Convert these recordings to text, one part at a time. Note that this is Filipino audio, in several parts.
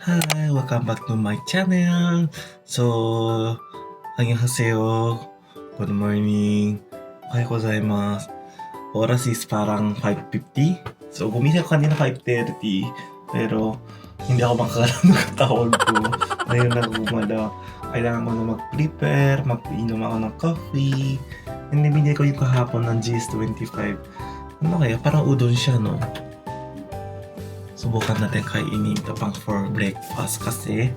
Hi, welcome back to my channel. So, annyeonghaseyo. Good morning. Ohayou gozaimasu. Oras is parang 5:50. So, gumising ako kanina 5:30. Pero, hindi ako makakalaw ng katawag ko. Ngayon na gumalaw. Kailangan ko na mag-prepare, mag-inom ako ng coffee. And then, binili ko yung kahapon ng GS25. Ano kaya? Parang udon siya, no? Subukan natin kainin ito pang for breakfast kasi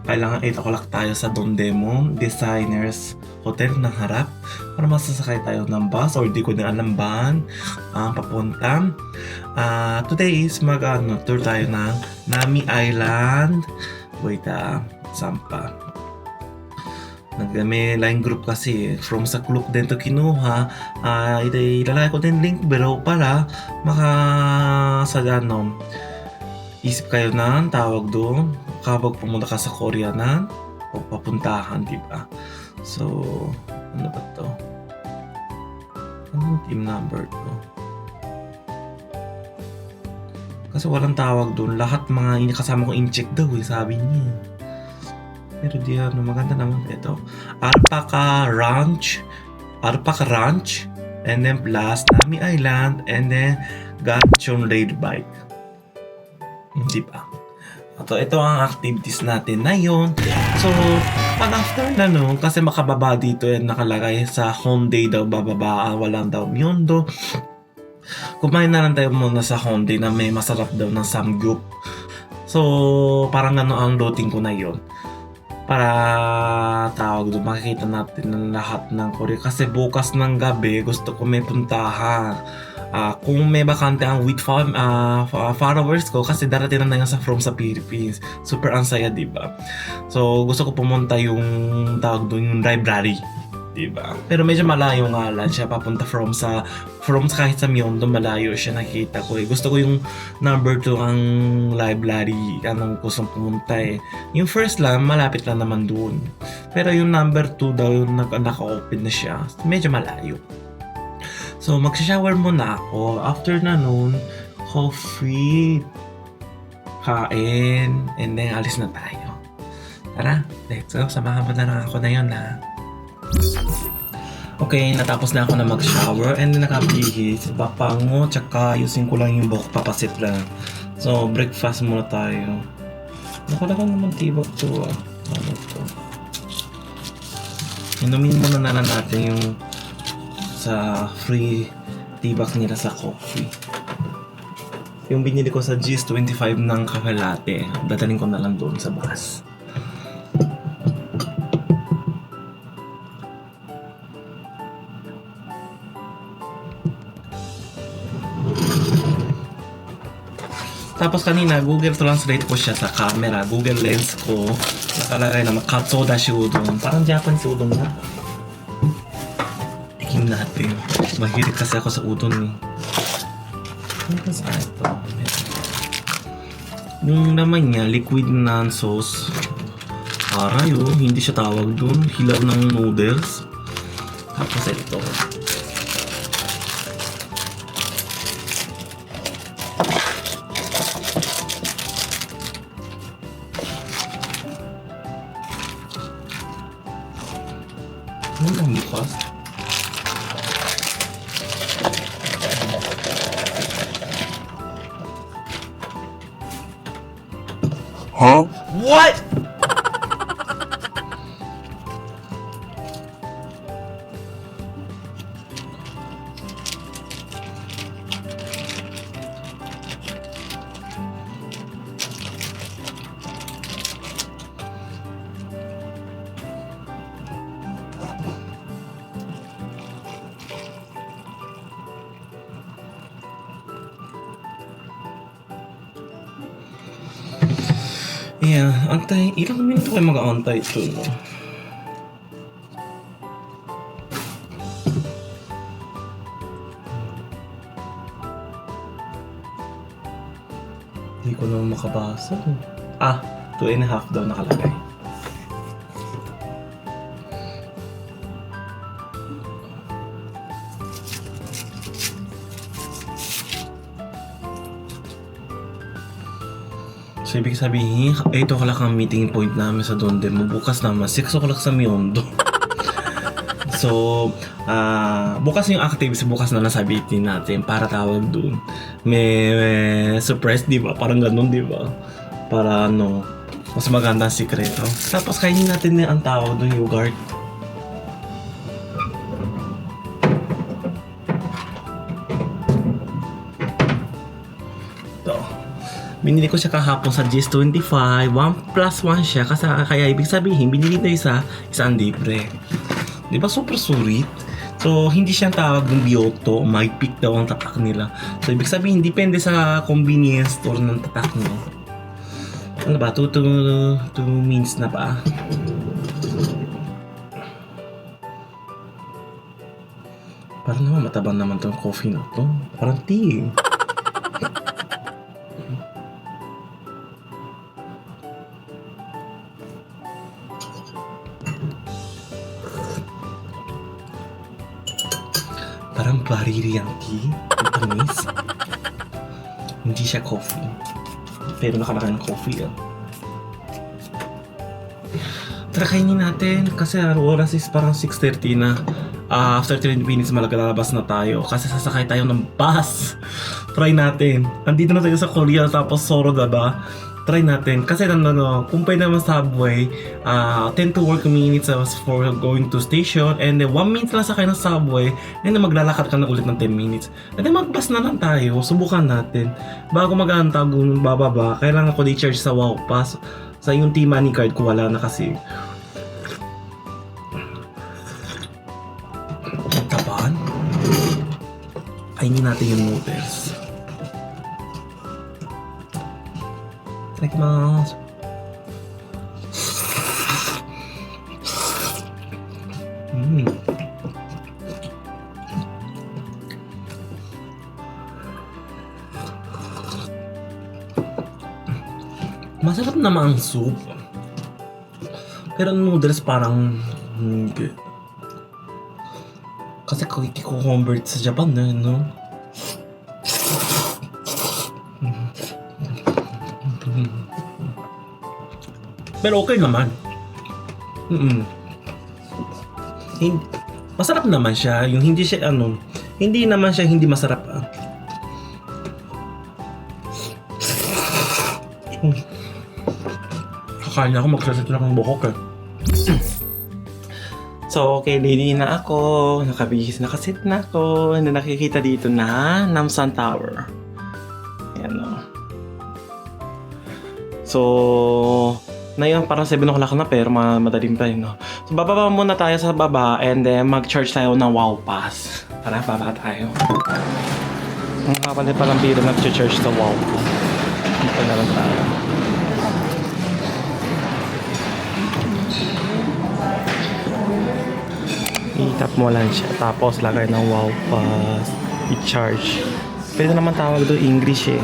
kailangan 8 o'clock tayo sa Dongdaemun Designers Hotel ng harap para masasakay tayo ng bus or di ko na alam ba papunta. Today is tour tayo ng Nami Island. Wait, saan pa? May line group kasi from sa Klook din to kinuha. Ilalagay ko din link below para isip kayo ng tawag doon kapag pumunta ka sa Korea na o papuntahan, di ba? So, ano ba to? Anong team number to? Kasi walang tawag doon. Lahat mga kasama ko in-check daw sabi niya. Pero di maganda naman ito. Alpaca Ranch, and then plus Nami Island, and then Ganchon Rail Bike. Di ba? Ito ang activities natin na yun. So, pag after na kasi makababa dito yan nakalagay sa Hongdae daw bababa, walang daw Myeongdo. Kumain na lang tayo muna sa Hongdae na may masarap daw ng samgyup. So, parang ang routine ko na yun. Para makikita natin ang lahat ng Korea. Kasi bukas ng gabi, gusto ko may puntahan. Kung may bakante ang with followers ko kasi darating na nga from sa Philippines. Super ang saya, diba? So, gusto ko pumunta yung yung library. Diba? Pero medyo malayo nga lang siya papunta from sa kahit sa Myeongdo, malayo siya nakita ko. Gusto ko yung number 2 ang library. Anong gustong pumunta Yung first lang, malapit lang naman doon. Pero yung number 2 daw, yung naka-open na siya. Medyo malayo. So, magsha-shower muna ako. After na nun, coffee, kain, and then alis na tayo. Tara, let's go. Samahan mo na lang ako na yun, Okay, natapos na ako na mag-shower and then nakabihis. Papango, tsaka ayusin ko lang yung buhok, papasit lang. So, breakfast muna tayo. Nakalaga naman tibak to Ano to? Inumin muna na lang natin yung sa free tibak nila sa coffee. Yung binili ko sa GS25 ng cafe latte, dadaling ko na lang doon sa bus. Tapos kanina, Google Translate ko siya sa camera. Google Lens ko. Nakalagay na Katsuodashi udon. Parang Japanese udon na. Tikim natin. Mahilig kasi ako sa udon Ano ba sa ito? Yung naman niya, liquid na sauce. Aray hindi siya tawag dun. Hilaw ng noodles. Tapos ito. Ano ang bukas? Huh? What? Yeah, antay. Ilang minuto kayo mag-aantay ito, no? Hindi ko naman makabasa. 2.5 daw nakalagay. So, ibig sabihin, 8 o'clock ang meeting point namin sa Dondemo. Bukas naman, 6 o'clock sa Miondo. So, bukas yung activities, bukas na nasabitin natin para tawag dun. May surprise, di ba? Parang ganun, di ba? Para ano, mas maganda ang sikreto. Tapos kainin natin ang tawag dun, yogurt. Ito. Binili ko siya kahapon sa GS25. 1+1 siya. Kasi kaya ibig sabihin, binili na isang libre. Di ba super sulit? So, hindi siya tawag ng Bioto. May pick daw ang tatak nila. So, ibig sabihin, depende sa convenience store ng tatak nyo. Ano ba? 2 minutes na pa. Parang naman matabang naman tong coffee na to. Parang tea. Parang bariri ang tea. Matamis. Hindi siya coffee. Pero nakalaki ng coffee Tara kainin natin kasi oras is parang 6:30 na. After 20 minutes malagalabas na tayo kasi sasakay tayo ng bus. Try natin. Andito na tayo sa Korea tapos Soro, diba? Try natin. Kasi kung pwede naman subway, 10 to work minutes for going to station and then 1 minute lang sakay ng subway and then maglalakad ka na ulit ng 10 minutes. And then mag-bus na lang tayo. Subukan natin. Bago mag-aantag bababa, kailangan ko di-charge sa Wow Pass. Sa yung T-Money card ko wala na kasi. Taban. Kainin natin yung noodles. Itadakimasu. Masarap naman ang soup. Pero noodles parang hindi. Kasi kiko-convert sa Japan na, no? Pero okay naman. Masarap naman siya. Yung hindi siya hindi naman siya hindi masarap. Kakain ako, magsasit lang ng buhok So, okay, ready na ako. Nakabihis, nakasit na ako. And nakikita dito na Namsan Tower. Ayan o. So, ngayon parang 7 o'clock na pero madaling pa yun. No? So, bababa muna tayo sa baba and then mag-charge tayo ng Wow Pass. Tara, baba tayo. Ang kapalit palang biro nag-charge sa Wow Pass. Dito na lang tayo. I-tap mo lang siya. Tapos lagay ng Wow Pass. I-charge. Pwede naman tawag doon English eh.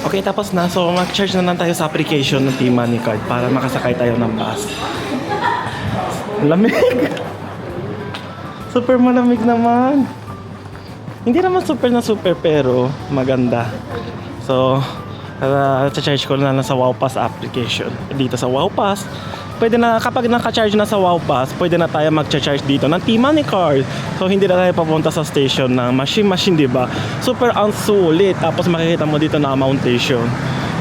Okay, tapos na. So, mag-charge na lang tayo sa application ng T-Money card para makasakay tayo ng bus. Lamig! Super malamig naman. Hindi naman super na super pero maganda. So, charge ko na lang sa Wow Pass application. Dito sa Wow Pass, pwede na, kapag naka-charge na sa Wow Pass, pwede na tayo mag-charge dito ng T-Money card. So, hindi na tayo papunta sa station ng machine, di ba? Super ang sulit. Tapos makikita mo dito na mountation.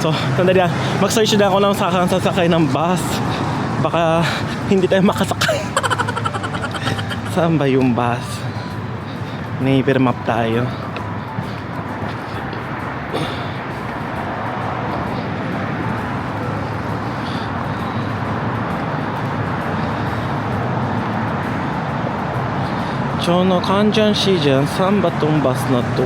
So, sandali lang. Mag-search na ako ng sasakay ng bus. Baka hindi tayo makasakay. Saan ba yung bus? May map tayo. ちょうどカンジャンシージャン3バトンバスna to.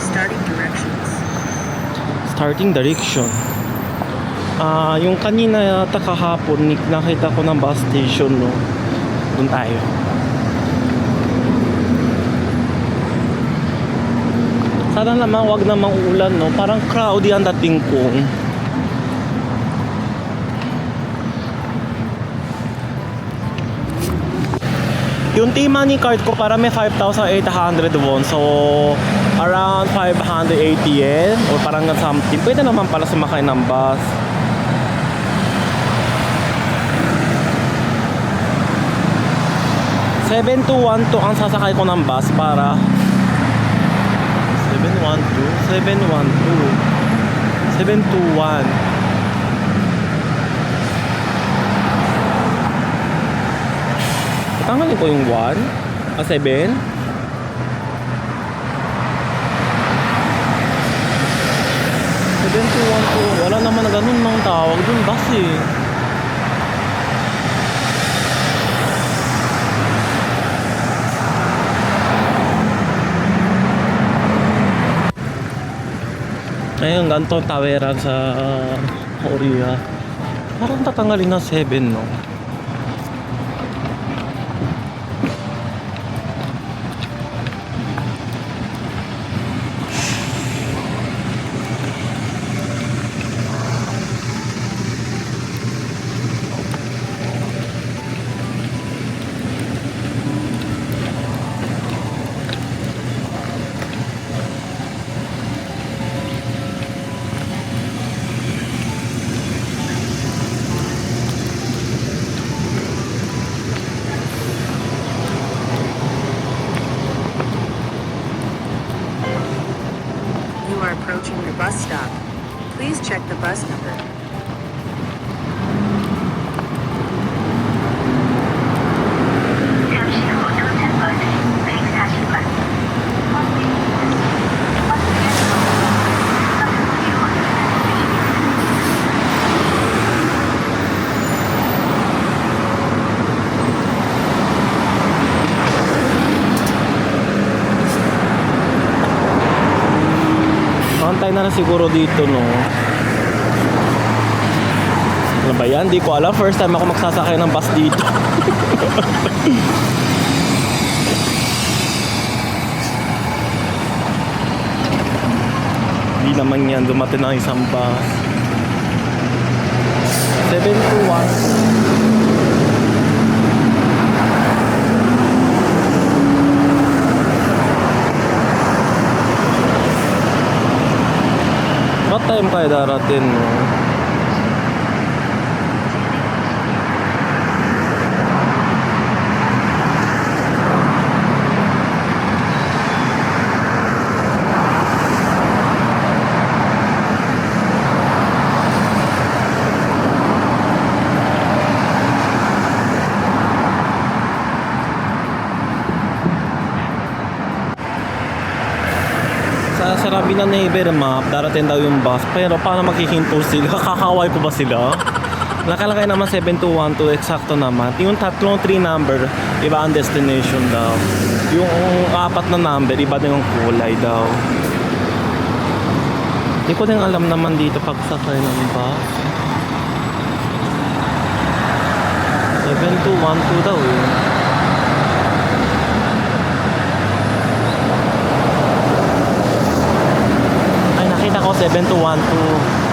Starting directions. Starting direction. Yung kanina yata kahapon, nakita ko ng bus station, no? Doon tayo. Sana naman wag namang ulan, no? Parang crowdy ang dating ko. Yung T-Money card ko para may 5,800 won. So, around 580 yen or parang something. Pwede naman pala sumakay ng bus. Seven to 1 to ang sasakay ko ng bus para 721. Tanggalin ko yung 1? 7? 721 wala naman na ganun ng tawag dun bus eh. Ayun, ganito taweran sa Korea. Parang tatanggalin na 7, no? You are approaching your bus stop. Please check the bus number. Antay na siguro dito, no? Ano ba yan? Di ko alam. First time ako magsasakay ng bus dito. Di naman yan. Dumating na isang bus. 721. What time kayo darating, no? Sabi na neighbor map, darating daw yung bus. Pero paano maghihinto sila? Kakaway ko ba sila? Nakalagay naman 7212, eksakto naman. Yung tatlong 3 number, iba ang destination daw. Yung 4 na number, iba din yung kulay daw. Hindi ko din alam naman dito pagsakay ng bus. 7212 daw eh. Nakita ko 7212.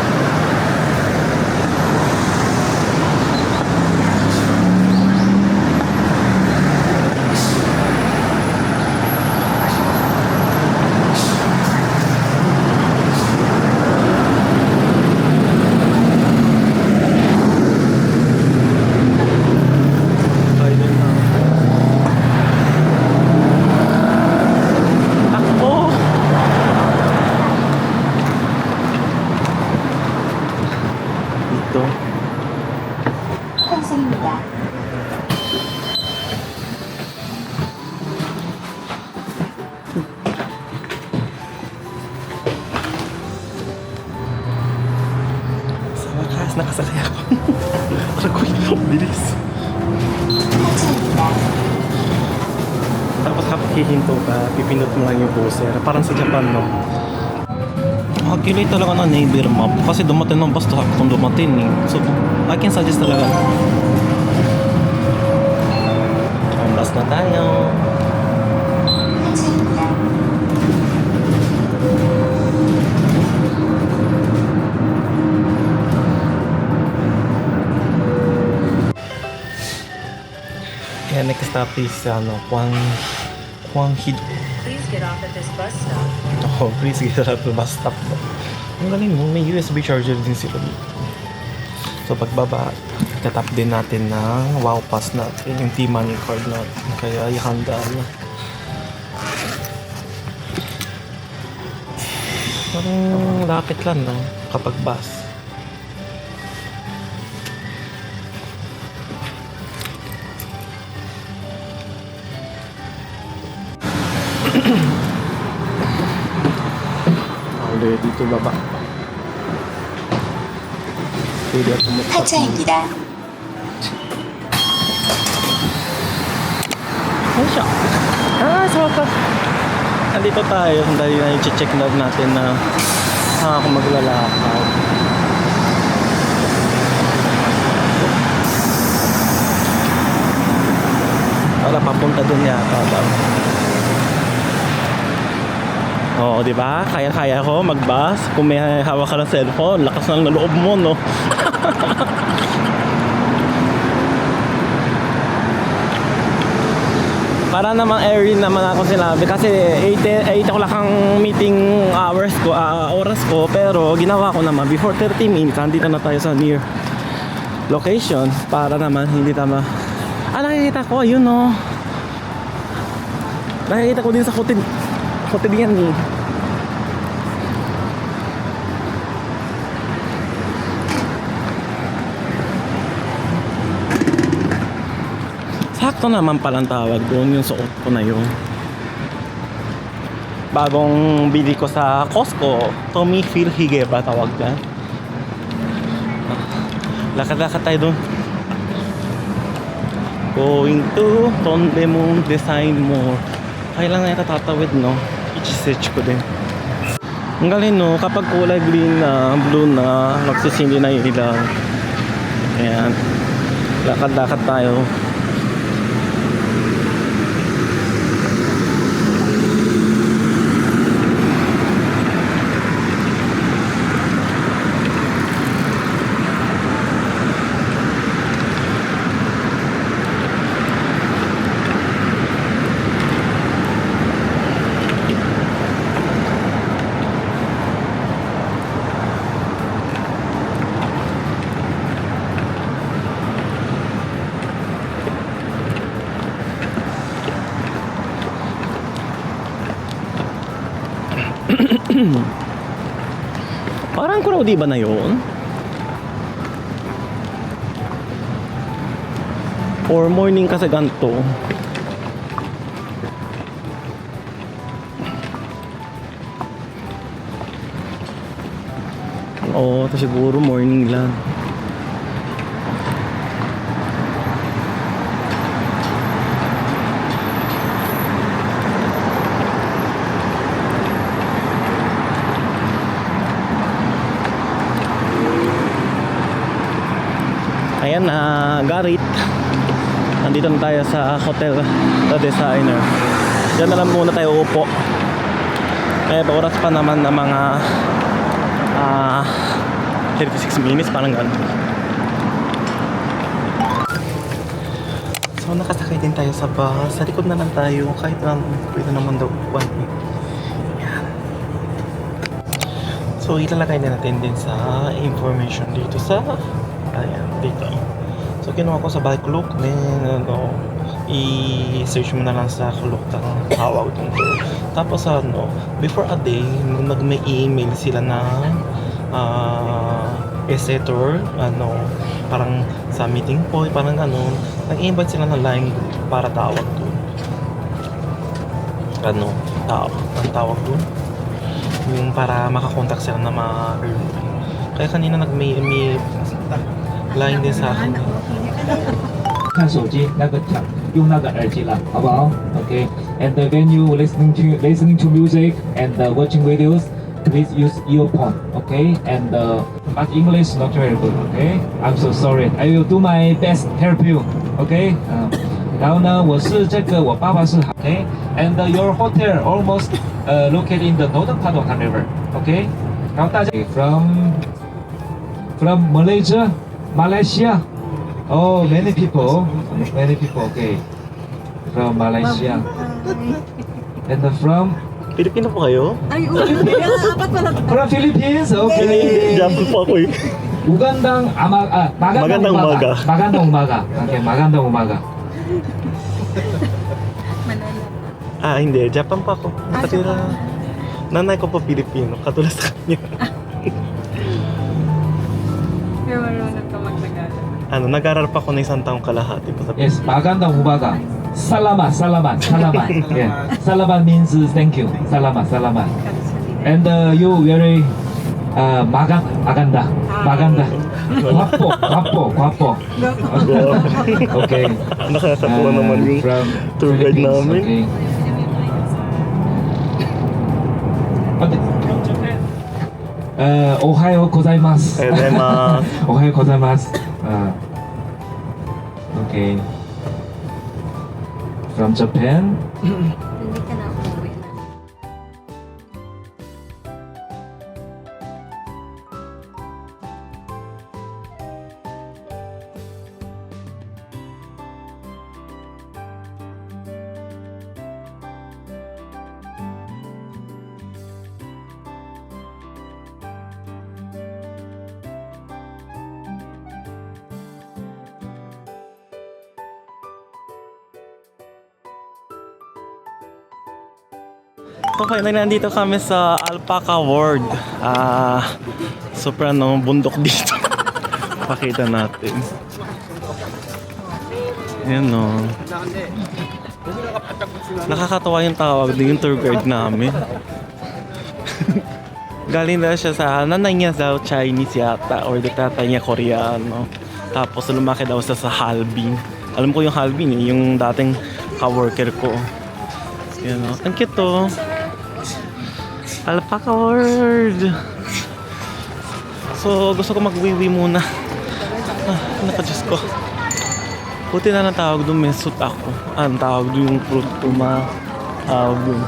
Nakasakay ako. Aray ko, bilis. Tapos kapag hihinto ka, pipindot mo lang yung buzzer. Parang sa Japan, no? Accurate talaga na neighbor map kasi dumating ng bus stop kung dumating eh. So, I can suggest talaga. Bus na tayo. Kaya next stop is Hwanghi. Please get off at this bus stop. Oh, please get out the bus stop. Ang galing mo, may USB charger din sila dito. So pagbaba, tatap din natin ng wow pass natin, yung T-Money card natin. Kaya ihanda na. Parang lapit lang, no? Kapag bus. Ulit dito baba. Pwede ako magpapalito. 하차입니다. Ano siya? Sa wakas. Nandito tayo. Dahil na i-check na natin na ako maglalakad. Para papunta dun yata daw. Oo, di ba? Kaya-kaya ko mag-bus. Kung may hawak ka ng cellphone, lakas ng loob mo, no? Para namang airy naman ako sinabi kasi 8 o'clock ang meeting hours ko, oras ko, pero ginawa ko naman before 30 minutes. Andito na tayo sa near location para naman hindi tama. Nakikita ko, ayun, no? Nakikita ko din sa hotel yan eh. Sakto naman palang tawag doon, yung suot ko na yun. Bagong bili ko sa Costco, Tommy Hilfiger ba tawag dyan? Lakad-lakad tayo doon. Going to Tondemon Design Mall. Kailan na ito tatawid, no? I-search ko din. Ang galing, no? Kapag kulay green na, blue na, nagsisindi na yung ilaw. Ayan. Lakad-lakad tayo. Parang crowdy ba na yun? Or morning kasi ganito? Oo, ito siguro morning lang. Ayan na, Garit. Nandito na tayo sa Hotel The Designer. Diyan na lang muna tayo upo. Kaya oras pa naman na mga 36 minutes, parang gano'n. So nakasakay din tayo sa bus. Sa likod na lang tayo. Kahit pwede naman daw upuan. Ayan. So ilalagay na natin din sa information dito sa ayan, dito. So kinuha ko sa Backlog, then i-search mo na lang sa Klook ng tawag dito. Tapos before a day, may email sila na setter, parang sa meeting point, parang nag-invite sila ng line para tawag doon. Ang tawag doon. Yung para makakontak sila na kaya kanina may line din sa akin. 看手机那个调用那个耳机了，好不好？Okay. And when you listening to music and watching videos, please use earphone. Okay. And but English not very good. Okay. I'm so sorry. I will do my best help you. Okay. 然后呢，我是这个，我爸爸是 OK。And your hotel almost located in the northern part of the river. OK. 然后大家 from Malaysia. Oh, many people. Okay. From Malaysia. And from Pilipino po kayo? Ay, oo. Apat pala. from Philippines. Okay. Jump po ako eh. Magandang umaga. Magandang umaga. Okay, magandang umaga. Ah, hindi. Japan pa ako. Nakatira. Nanay ko po Pilipino. Katulad sa kanya. Pero marunong ka mag-Tagalog. Ano, nag-aral pa ako ng isang taong kalahati pa sa Yes, magandang umaga. Salamat. Yeah. Salamat means thank you. Salamat. And you very maganda. Guapo. Okay. Nakakatuwa naman yung From tour guide Philippines, namin. Okay. Ohayo gozaimasu. Ohayo gozaimasu. Okay. From Japan. Hindi ka na umuwi na. So finally, nandito kami sa Alpaca World. Super bundok dito. Pakita natin. Ayan o. Nakakatawa yung tawag din yung tour guide namin. Galing na siya sa nanay niya daw Chinese yata or the tatay niya Koreano. Tapos lumaki daw sa Harbin. Alam ko yung Harbin eh, yung dating ka-worker ko. Yan o. Ang cute to. Alpaca World. So gusto ko mag-wiwi muna. Naka-Diyos ko. Buti na lang tawag doon, may suit ako. Ang tawag doon yung fruit puma. Tawag doon.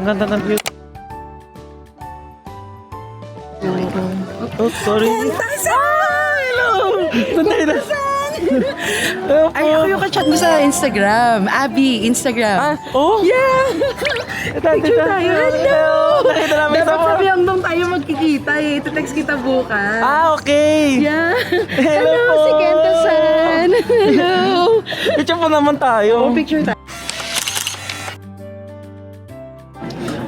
Ang ganda ng view. Oh, sorry. Hello! Nanday na. Ay, ako yung ka-chat mo sa Instagram. Abby, Instagram. Oh? Yeah! Picture tayo. Hello! Nakita namin sa Dapat sabi hanggang tayo magkikita eh. Ito-text kita bukas. okay. Yeah. Hello po. Si Kento-san. Hello. Picture po naman tayo. Oh, picture tayo.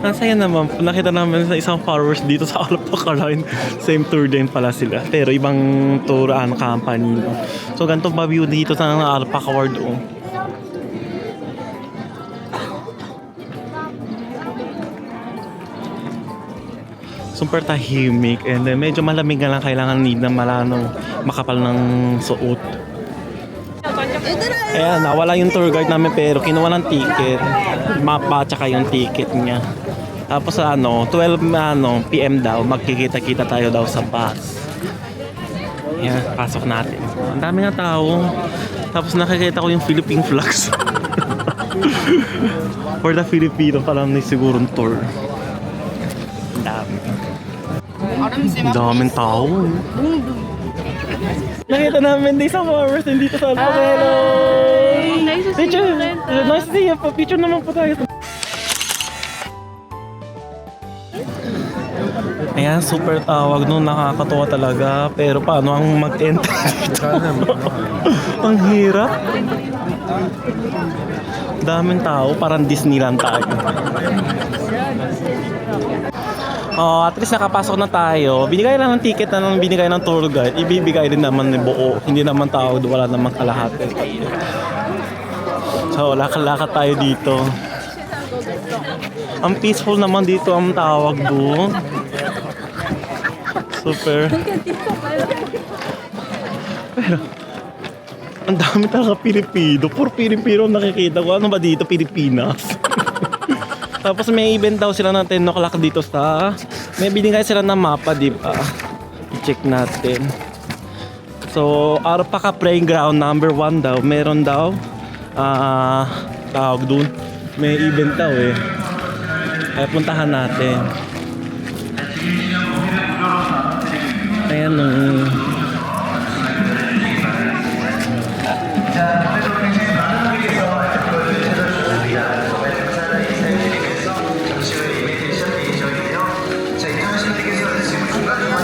Ang saya naman, nakita namin sa isang followers dito sa Alpaca Line. Same tour din pala sila. Pero ibang tour company. So ganito ba view dito sa Alpaca World. Oh. Super tahimik and medyo malamig na lang, kailangan need na makapal ng suot. Ayan, nawala yung tour guide namin pero kinuha ng ticket. Mapa tsaka yung ticket niya. Tapos 12 PM daw magkikita-kita tayo daw sa bus. Ayan, pasok natin. Ang dami ng tao. Tapos nakikita ko yung Philippine flags. For the Filipino parang sigurong tour. Ang dami. Ang daming tao. Nakita namin di sa Mars, hindi sa Alpaca. Hello! Nice to see Picture! you, Kento. Nice to see you po. Picture naman po tayo. Ayan, super tawag nun. Nakakatuwa talaga. Pero paano ang mag-enter dito? Ang hirap. Daming tao. Parang Disneyland tayo. At least nakapasok na tayo. Binigay lang ng ticket na binigay ng tour guide. Ibibigay din naman ni buo. Hindi naman tao, wala naman kalahati. So, lakad-lakad tayo dito. Ang peaceful naman dito ang tawag doon. Super. Pero, ang dami talaga Pilipino. Puro Pilipino ang nakikita ko. Ano ba dito? Pilipinas. Tapos may event daw sila ng 10 o'clock dito sa... May binigay sila ng mapa, di ba? I-check natin. So, Arpaca Playing Ground number 1 daw. Meron daw. Tawag dun. May event daw eh. Kaya puntahan natin. Ayan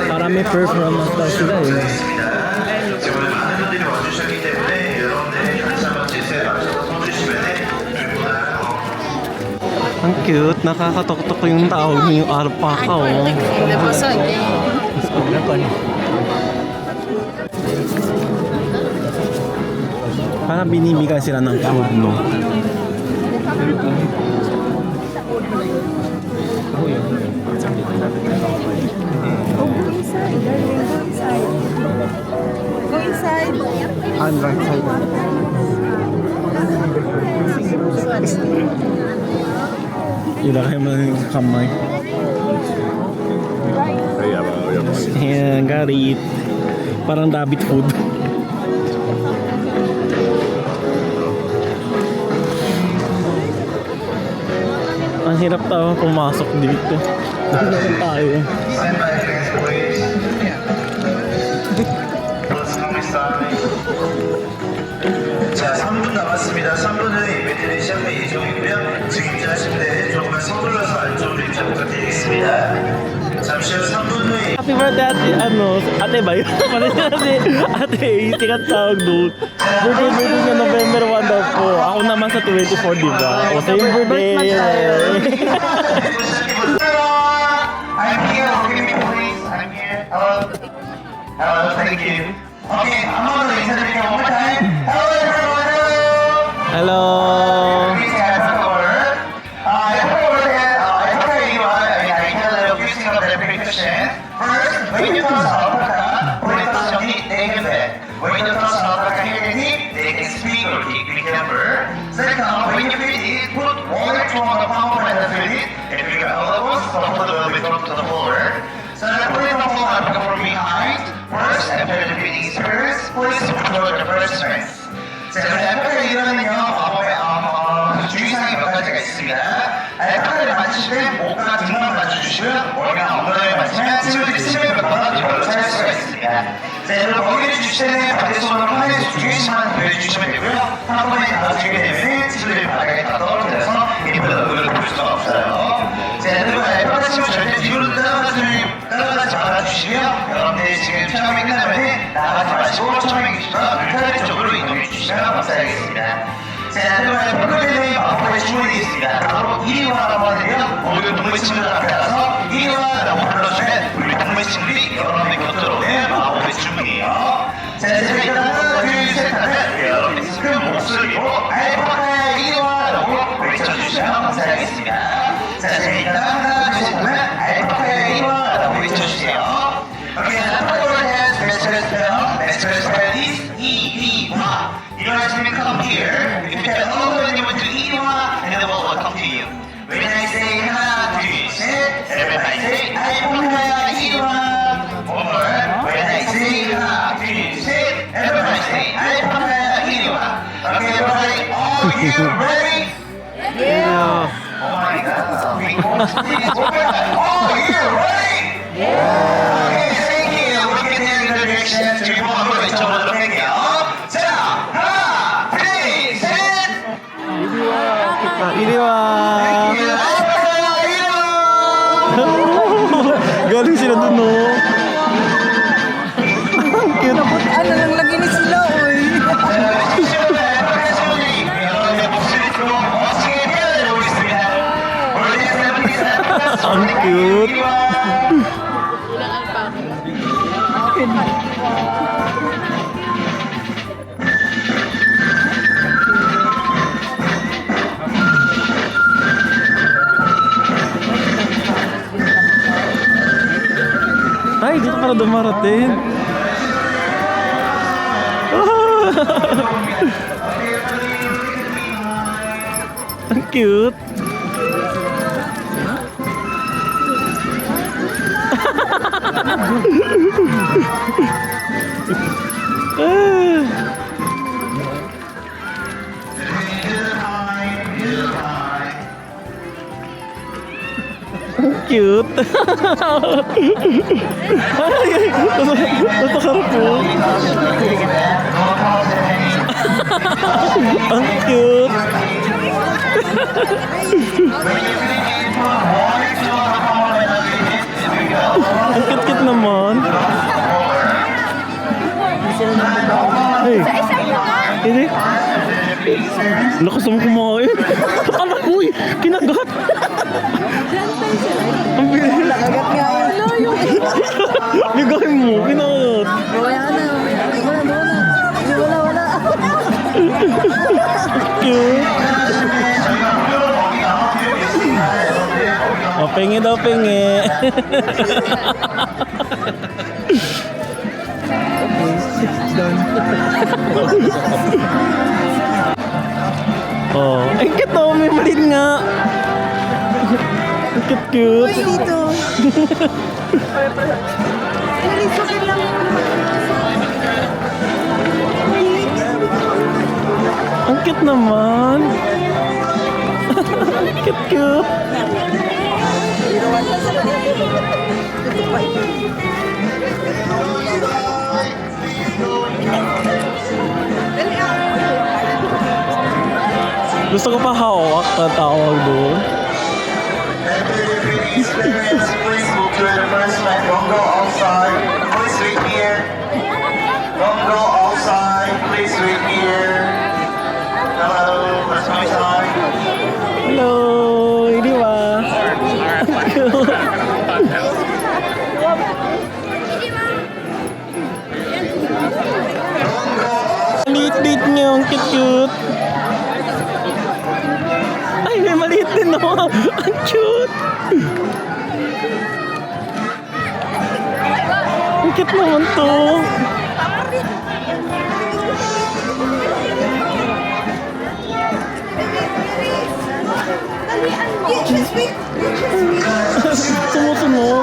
para may performance daw sila eh. Ang cute, nakakatok-tok yung tawag ng yung Arpaca oh. Parang binibigay sila ng food, no? Go inside. Ilagay mo na yung kamay. Ayan, garit. Parang David food. Ang hirap tayo pumasok dito. Dito naman tayo. 자, 3분 남았습니다. 3분은 이벤트는 시작할 예정이고요. 지금 입장하실 때 조금만 서둘러서 안쪽으로 입장 부탁드리겠습니다. 잠시 후 3분 후에 Happy birthday ate ba yun? Kasi ate, sikat tawag doon. Birthday niya November 1 daw po. Ako naman sa 24, di ba? O same birthday. I'm here, okay, please. I'm here. Hello. Hello, thank you. Okay, I'm on the internet one more time. Hello, everyone. Hello. Hello. Please have a order. I prefer you I can using of the preposition. First, when you toss alpaca, when you toss something, they can bet. When you toss alpaca here, they can speak or kick, remember. Second, when you feed it, put water to on the palm and feed it. If you got all of us, put the little bit to the floor. So I'm putting the whole alpaca from behind. First, after the feeding is first, please put the first strength. 자, 알파카 이론은요, 주의사항이 몇 가지가 있습니다. 알파카를 맞추실 때 목과 등만 맞춰주시면 머리가 엉덩이를 맞추면 침을 뱉거나 저절로 찰 수가 있습니다. 자, 여러분 먹이를 주실 때는 반대손으로 하늘에서 주의시만 보여주시면 되고요. 한 번에 닫아주게 되면 침을 바닥에 다 떨어뜨려서 예쁜 얼굴을 볼 수가 없어요. 자, 여러분 알파카 침을 절대 뒤로 따라가지 말아주시고요. 여러분들 지금 촬영이 끝나면 나가지 마시고 촬영이 계시면 울타리 쪽으로 이동해 주시면 감사하겠습니다. 자, 그럼 알파카는 마법의 주문이 있습니다. 바로 1위와라고 하는데요. 모든 동물친구들 앞에 나가서 1위와라고 불러주면 우리 동물친구들이 여러분의 곁으로 오는 마법의 주문이에요. 자, 제가 일단 하나, 둘, 셋 하면 여러분이 큰 목소리로 알파카의 1위와라고 외쳐주시면 감사하겠습니다. 자, 제가 일단 하나, 둘, 셋 하면 알파카의 1위와라고 외쳐주세요. Okay, the word has master spell. Master spell is E-V-W. You don't have to come here. If you tell all of them you want to E-W, and then will come to you. When I say 하나, 둘, 셋, everybody say 알파카 E-W. One more. When I say 하나, 둘, 셋, everybody say 알파카 E-W. Okay, everybody, are you ready? Yeah. Oh my God. We want to please open that. Are you ready? Okay, thank you. We can hear the directions. We want to 외쳐보도록 할게요. 자, 하나, 둘, 셋. 이리 와. Thank you. 알파카 Galing sila dun, no? Cute. Ano lang lagi ni sila, oy. 알파카 친구들이 여러분의 목소리 듣고 멋지게 뛰어내려오고 있습니다. 월드 세븐티스 알파카 Ang cute. 이리 와. Ay, dito pala dumarating. Ang cute. Ang cute. Napakarap po. Ang cute. Ang cute-cute naman. Hey. Hindi. Lakas mo kumain. Akala ko eh. Kinagat. Ang bilis. Nakagat nga yun. Bigay mo. Kinagat. Wala na. Wala. Cute. O, pengi daw, pengi. Oh, ay cute oh, may maliit nga. Ang cute. Dito. Ang cute naman. Cute. Gusto ko pa hawak na tawag doon. Experience, please move to the first line. Don't go outside. Please wait here. Don't go outside. Please wait here. Hello, first my time. Hello, hindi ba? Liit-liit niyo, ang cute. Ay, may maliit din no. Ang cute. Ang cute naman to. Sumusunod.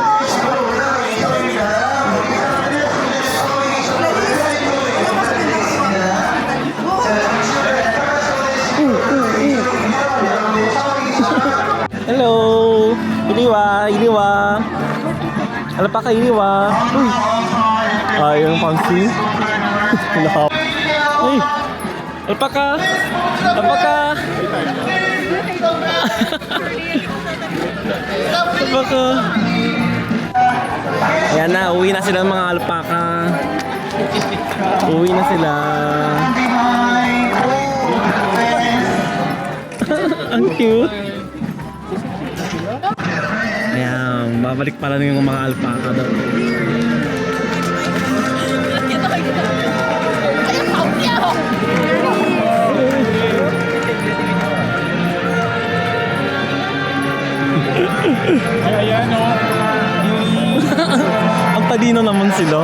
Hello. Iliwa. Alpaka iliwa. Uy. Yung fancy. Nakap. Uy. Alpaka. Ayan na, uwi na sila mga alpaka. Uwi na sila. Ang cute. Ayan, babalik pala yung mga alpaka daw. Ayan o. Ang talino naman sila.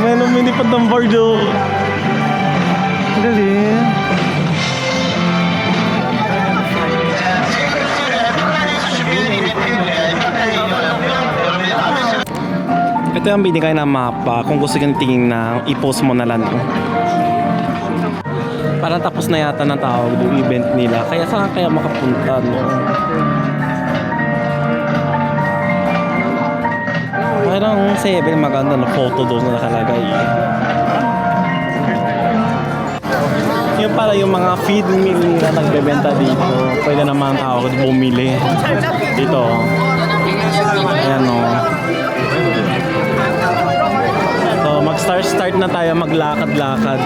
May lumilipad ng bardo. Galing. Ito yung binigay na mapa. Kung gusto nyo tingin na, i-post mo na lang. Parang tapos na yata ng tawag yung event nila. Kaya saan kaya makapunta, no? Parang 7 maganda na photo doon na nakalagay. Yung para yung mga feed meal na nagbebenta dito. Pwede naman ang tawag bumili. Dito. Ayan o. So mag-start na tayo maglakad-lakad.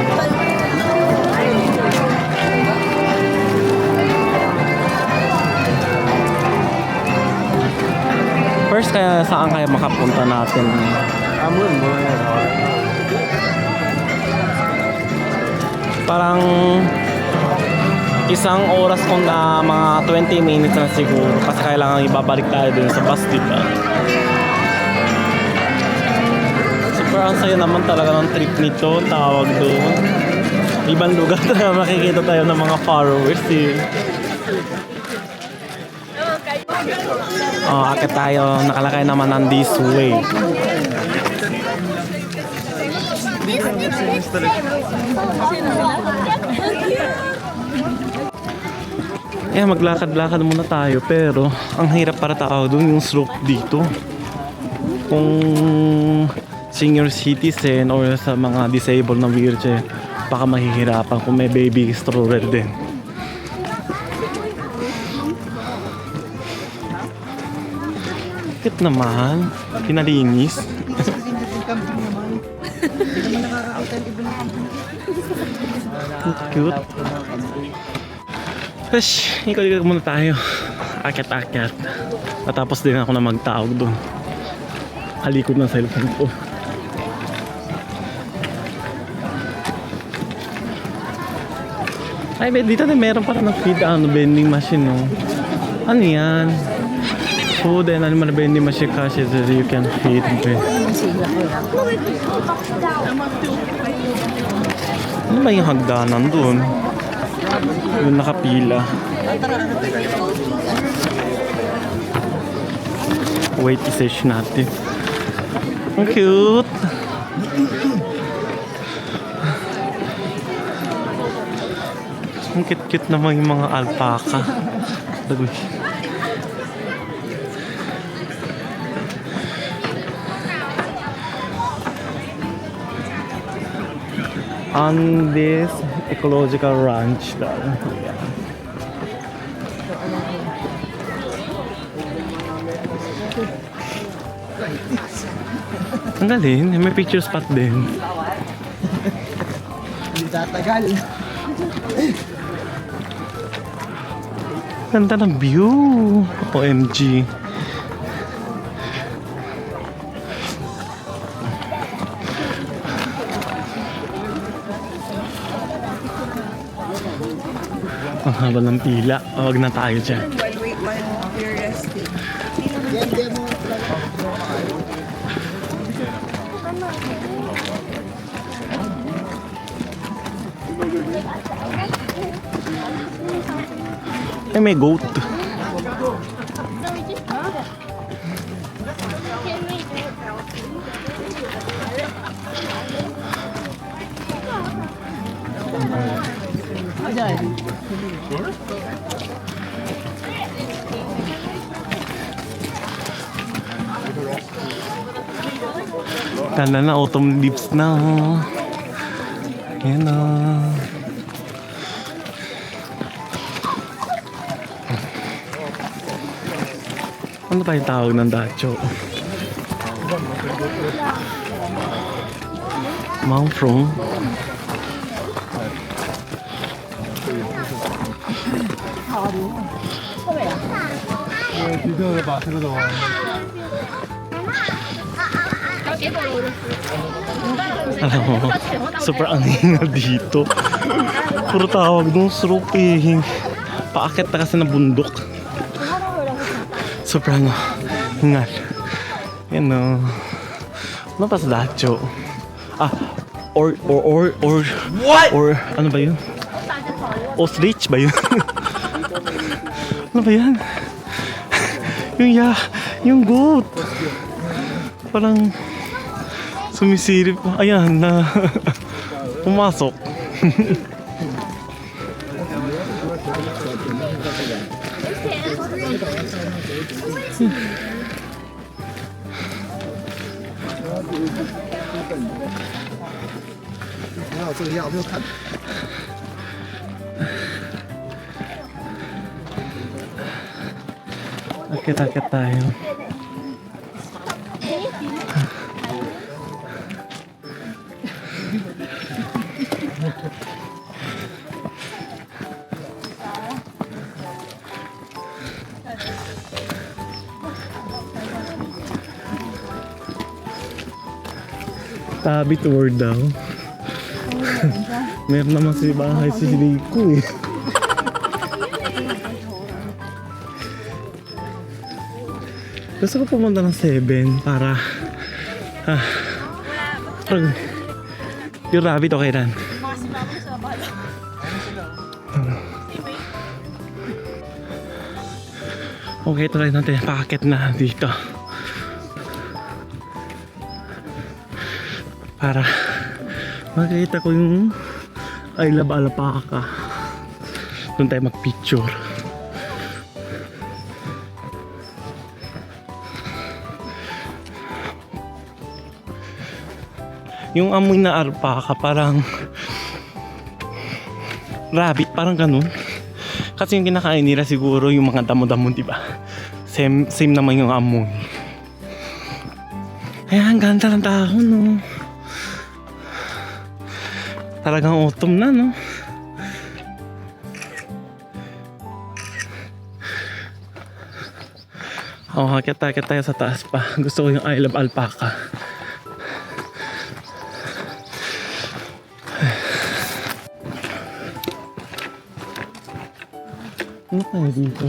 First, kaya saan kaya makapunta natin? Parang isang oras kung na mga 20 minutes na siguro kasi kailangan ibabalik tayo dun sa bus, diba? Super ang saya naman talaga ng trip nito, tawag doon. Ibang lugar na makikita tayo ng mga followers eh. Oh, akit tayo. Nakalakay naman ng this way. Eh, maglakad-lakad muna tayo pero ang hirap para tao doon yung slope dito. Kung senior citizen or sa mga disabled na wheelchair, baka mahihirapan kung may baby stroller din. Bakit naman? Pinalinis. Cute. Fresh, ikot-ikot muna tayo. Akyat-akyat. Natapos din ako na magtawag doon. Halikod ng cellphone ko. Ay, dito na meron para ng feed vending machine, no? Ano yan? Food and animal vending machine cash that you can feed. Ano ba yung hagdanan doon? Yung nakapila. Wait, i-search natin. Ang cute! Ang cute-cute naman yung mga alpaca. On this ecological ranch daw. Yeah. Ang galing, may picture spot din. Hindi tatagal. Ganda ng view. OMG. Ang haba ng pila. Huwag na tayo dyan. Ay, may goat. Ganda na, autumn leaves na. Yan na. Ano ba yung tawag ng dacho? Mount Frong. Alam mo, super ang hingal dito. Puro tawag nung slope eh. Paakit na kasi na bundok. Sobrang hingal. Yan o. Ano pa sa dacho? Ah, or what? Or ano ba yun? Ostrich ba yun? Ano ba yan? Yung goat. Parang sumisilip. Ayan na. Pumasok. Akit-akit tayo. Tabi tour daw. Meron naman si bahay si Rico eh. Gusto ko pumunta ng 7 para yung rabbit okay rin. Okay, try natin packet na dito para makita ko yung I love alpaca. Doon tayo mag-picture. Yung amoy na alpaca parang rabbit, parang ganun. Kasi yung kinakain nila siguro yung mga damo-damo, di ba? Same naman yung amoy. Ayan, ganda ng dahon, no? Talagang autumn na, no? Hakit tayo sa taas pa. Gusto ko yung I love alpaca. Ano kaya dito?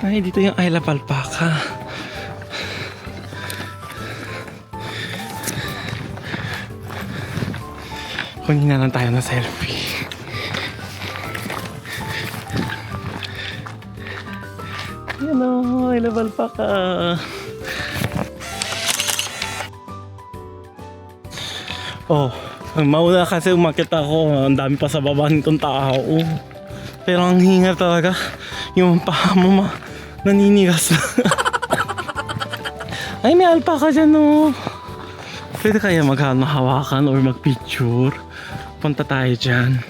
Ay, dito yung I love alpaca. Kunin na lang tayo ng selfie. Yan o, I love alpaca. Oh, mauna kasi umakit ako. Ang dami pa sa baba nitong tao. Pero ang hinga talaga. Yung paa mo naninigas na. Ay, may alpaca dyan o. Pwede kaya hawakan or mag-picture. Punta tayo dyan.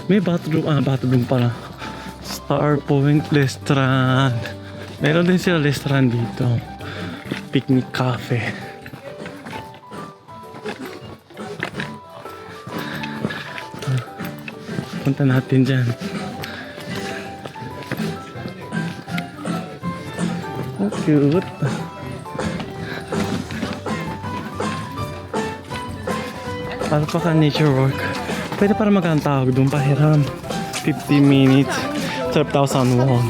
May bathroom pala. Star Point Restaurant. Meron din sila restaurant dito. Picnic cafe. Punta natin dyan. Oh, cute. Para pa ka nature walk. Pwede para magkano tawag doon, pahiram. 50 minutes, 12,000 won.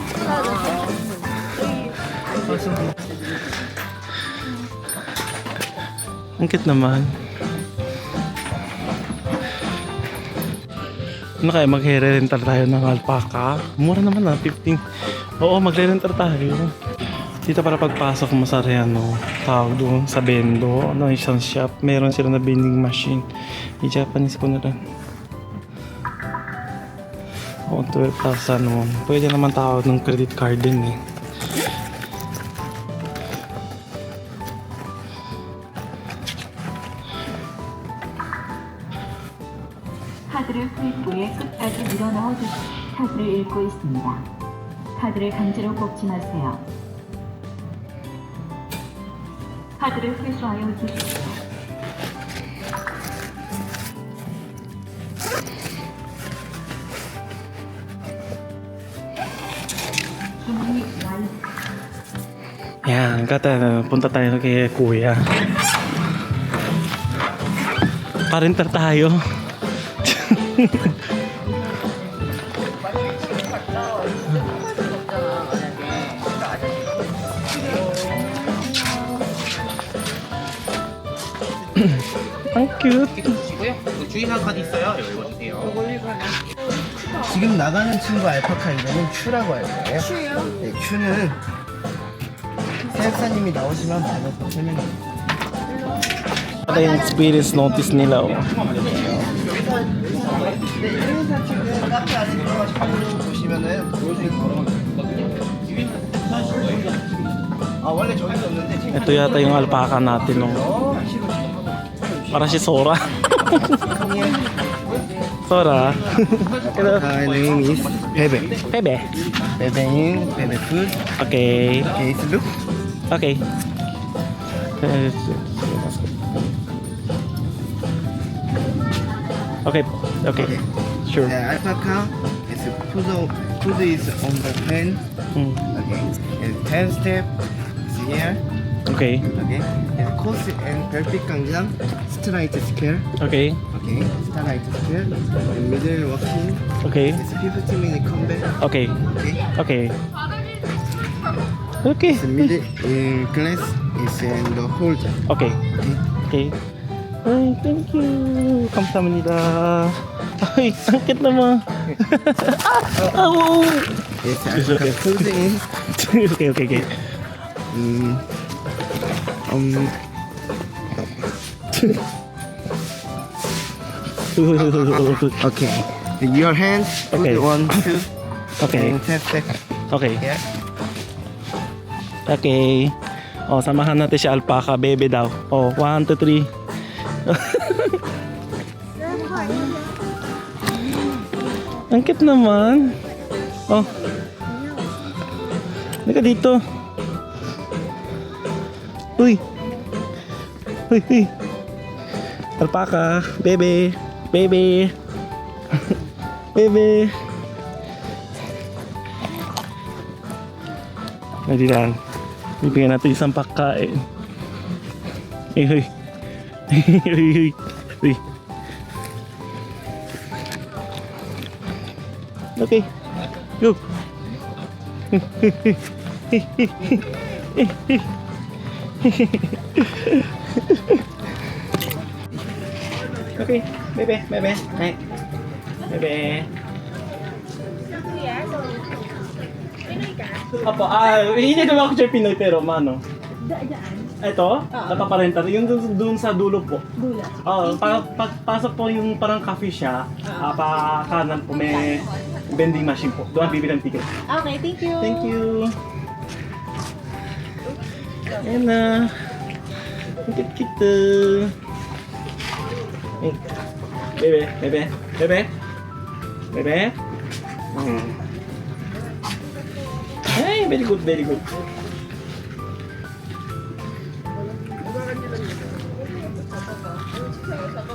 Ang cute naman. Ano kaya, magre-rental tayo ng alpaca? Mura naman na, 15. Oo, magre-rental tayo. Dito para pagpasok mo sa Riano, tawag doon sa Bendo, ano, isang shop. Meron sila na vending machine. I-Japanese ko na rin. Oo, 12,000 won. Pwede naman tawag ng credit card din eh. 카드를 후입부에 끝까지 밀어넣어 주시 카드를 읽고 있습니다. 카드를 강제로 꼽지 마세요. 카드를 회수하여 주십시오. 주문이 완료. Yan, punta tayo kay Kuya. Parinter tayo. Ang cute. 주시고요. 주의사항 카드 있어요. 이거 읽어주세요. 지금 나가는 친구 알파카 이름은 큐라고 할 거예요. 큐요? 네, 큐는 사역사님이 나오시면 말로 더 설명해요. Ito yung experience notice nila. Oh. 카페 안에 들어가시고 보시면은 보여주는 거거든요. 아 원래 저기 있었는데 지금 Ito yata yung alpaca natin. Oh. Para si Sora. Sora. My name is 베베. Bebe. 베베인 베베 푸드. Okay. 케이스 룩. Okay. Okay, okay. Sure. Alpaca is food is on the pen. Mm. Okay. And 10 step is here. Okay, Okay. And course and perfect gangjang straight scale. okay, Okay. Straight scale. And middle walking. okay, It's 15-minute combat. okay, Okay. okay. Okay, The middle glass is in the holder. okay, okay. Ay, thank you. 감사합니다. Ay, ang cute naman. Oh. Yes, Alpaca food in. Okay, okay, okay. Okay. Your hand. Okay. Put 1, 2. Okay, And 10 seconds. okay. Here. Okay. Oh, samahan natin si Alpaca, bebe daw. Oh, 1, 2, 3. Ang cute naman. Oh. Halika dito. Uy. Uy, uy. Alpaca, bebe. Bebe. Bebe. Hindi lang. Bibigyan natin isang pagkain. Hey, hey. Hey, hey. Hey. Okay. Go. Okay. Bebe, bebe. Hey. Bebe. Apo, hindi naman ako siya Pinoy pero mano. Ito, nakaparenta. Yung dun sa dulo po. Dulo? Oo, pagpasok po yung parang cafe siya, pa kanan po may vending machine po. Doon bibili ng ticket. Okay, thank you. Thank you. Ayan na. Ang cute-cute. Bebe, bebe, bebe. Bebe. Hey, very good, very good.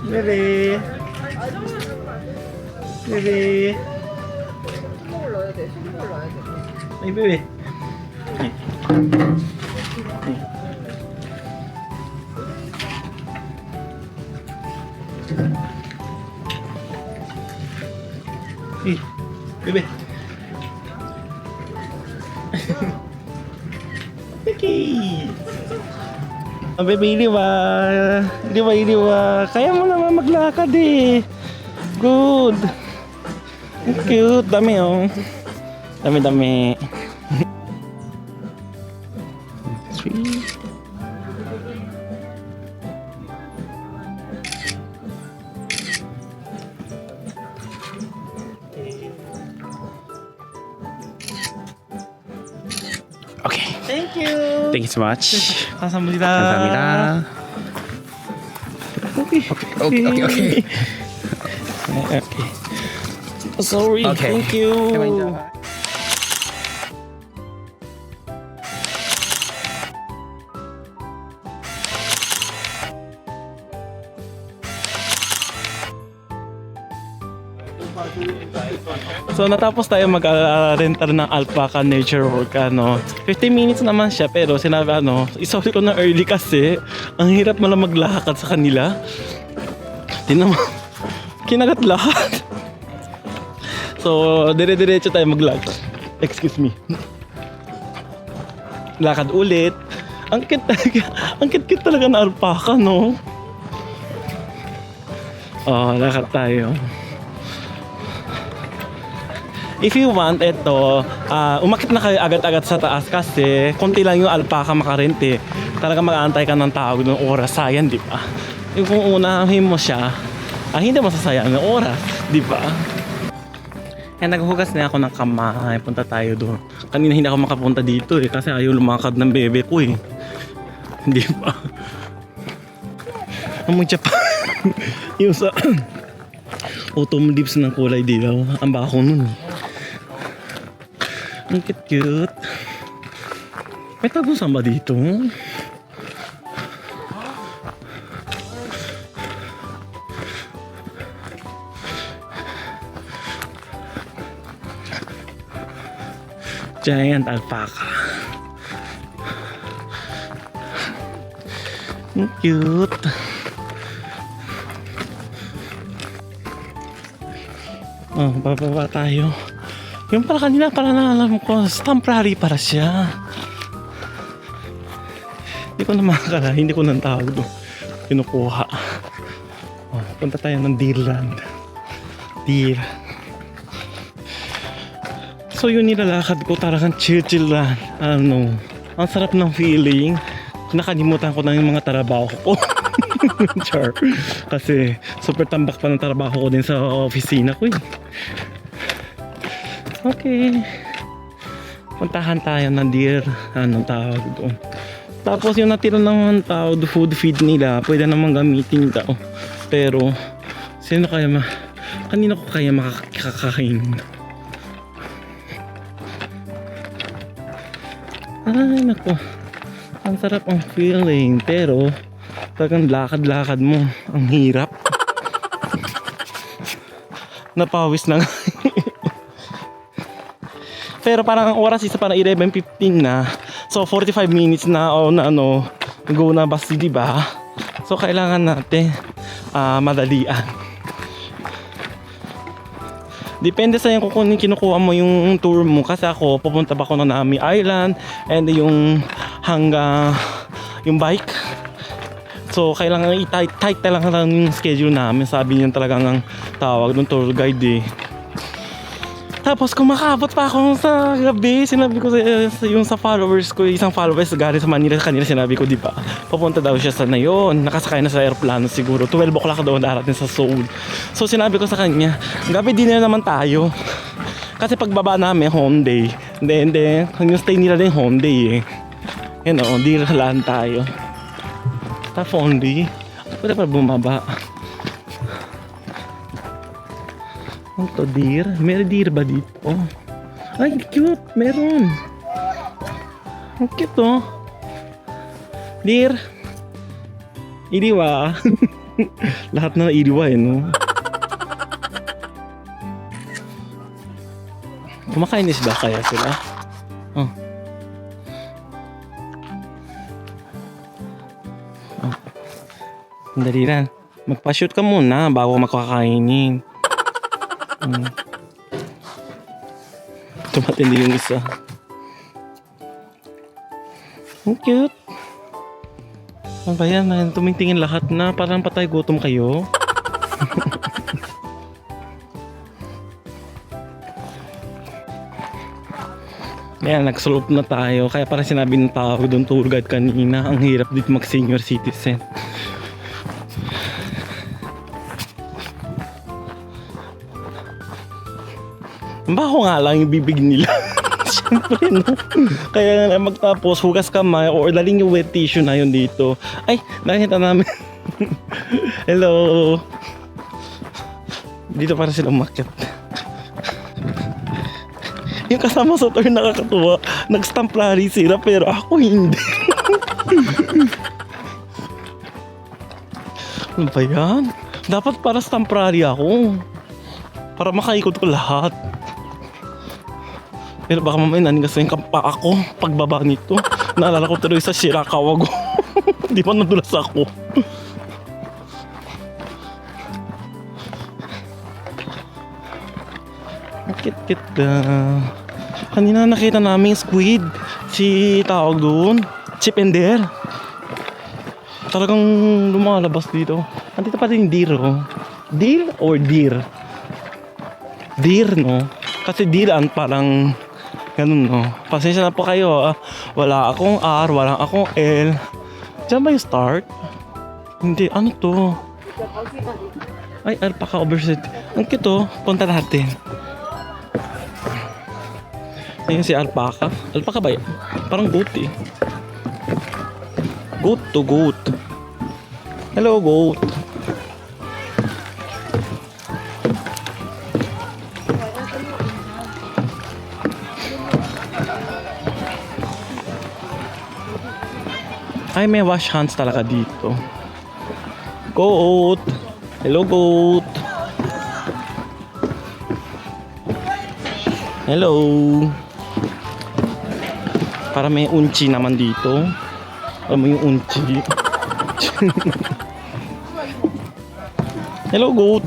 Bebe. Bebe. Ay, bebe. Ay. Ay. Ay, bebe. Okay. Oh, baby, iliwa. Iliwa. Kaya mo naman maglakad eh. Good. Cute. Dami oh. Dami. Sweet. Okay. Thank you. Thank you so much. 감사합니다. 감사합니다. Okay. Sorry. Okay. Thank you. So natapos tayo mag-rentar ng Alpaca Nature Walk, 15 minutes naman siya pero sinabi isorry ko na early kasi ang hirap mo lang maglakad sa kanila. Tingnan mo, kinagat lahat. So dire-diretso tayo maglakad. Excuse me. Lakad ulit. Ang cute talaga na alpaca, no? Oh, lakad tayo. If you want, umakit na kayo agad-agad sa taas kasi konti lang yung alpaca makarente. Talaga mag-aantay ka ng tawag ng oras, sayang, di ba? Yung kung unahin mo siya, hindi mo sasayang ng oras, di ba? Naghugas na ako ng kamay, punta tayo doon. Kanina hindi ako makapunta dito kasi ayaw lumakad ng bebe ko eh. Di ba? Amoy Japan. Yung sa autumn leaves ng kulay dilaw. Ang bako nun. Ang cute. May tagusan ba dito? Giant alpaca. Ang cute. Oh, bababa tayo. Yung pala kanina, pala naalam ko, temporary para siya. Hindi ko na makakala, hindi ko nang tawag doon. Kinukuha. Oh, punta tayo ng Deerland. Deer. So yun nilalakad ko, talagang chill lang. Ano, ang sarap ng feeling. Nakalimutan ko na yung mga trabaho ko. Char. Kasi super tambak pa ng trabaho ko din sa opisina ko eh. Okay. Puntahan tayo ng Deer. Anong tawag doon? Tapos yung natira naman tao, food feed nila, pwede naman gamitin daw. Pero, kanina ko kaya makakakain? Ay, nako. Ang sarap ang feeling, pero talagang lakad-lakad mo. Ang hirap. Napawis na nga. Pero parang ang oras isa parang 11:15 na. So 45 minutes na o na ano, go na bus, di ba? So kailangan natin madalian. Depende sa yung kinukuha mo yung tour mo. Kasi ako pupunta pa ako ng Nami Island and yung hanggang yung bike. So kailangan tight na lang yung schedule namin. Sabi niya talagang ang tawag ng tour guide eh. Tapos kumakabot pa ako sa gabi. Sinabi ko yung sa followers ko, isang followers galing sa Manila, kanina sinabi ko, di ba? Papunta daw siya sa nayon. Nakasakay na sa aeroplano siguro. 12 o'clock daw darating sa Seoul. So sinabi ko sa kanya, gabi dinner naman tayo. Kasi pagbaba namin, home day. Hindi. Yung stay nila din home day eh. Yan o, dinner lang tayo. Staff only. Pwede pa bumaba. Ano to, deer? May deer ba dito? Ay, cute! Meron! Ang cute oh! Deer! Iriwa! Lahat na iriwa eh, no? Kumakainis ba kaya sila? Oh. Oh. Sandali lang. Magpa-shoot ka muna bago makakainin. Tumatindi yung isa. Ang cute. Ano ba yan? Tumingtingin lahat na. Parang patay gutom kayo. Yan, nagsulop na tayo. Kaya parang sinabi ng tao doon tour guide kanina, ang hirap dito mag senior citizen. Baho nga lang yung bibig nila. Siyempre, no? Kaya nga magtapos, hugas kamay or daling yung wet tissue na yun dito. Ay, nakita namin. Hello. Dito para sila umakyat. Yung kasama sa tour nakakatuwa. Nag-stamplary sila pero ako hindi. Ano ba yan? Dapat para stamplary ako. Para makaikot ko lahat. Pero baka mamaya nanigas yung kampa ako pagbaba nito. Naalala ko tuloy sa Shirakawa ko. Di pa nadulas ako. Kit-kit ka. Kanina nakita namin squid. Si tawag doon, Chip and Dare. Talagang lumalabas dito. Andito pa din yung deer oh. Deer or deer? Deer no? Kasi deer ang parang ganun no. Pasensya na po kayo wala akong R, wala akong L. Diyan ba yung start? Hindi, ano to? Ay, alpaca overset. Ang cute oh, punta natin. Ayun si alpaca. Alpaca ba yan? Parang goat eh. Goat to goat. Hello goat. Ay, may wash hands talaga dito. Goat! Hello, goat! Hello! Para may unchi naman dito. Alam mo yung unchi. Hello, goat.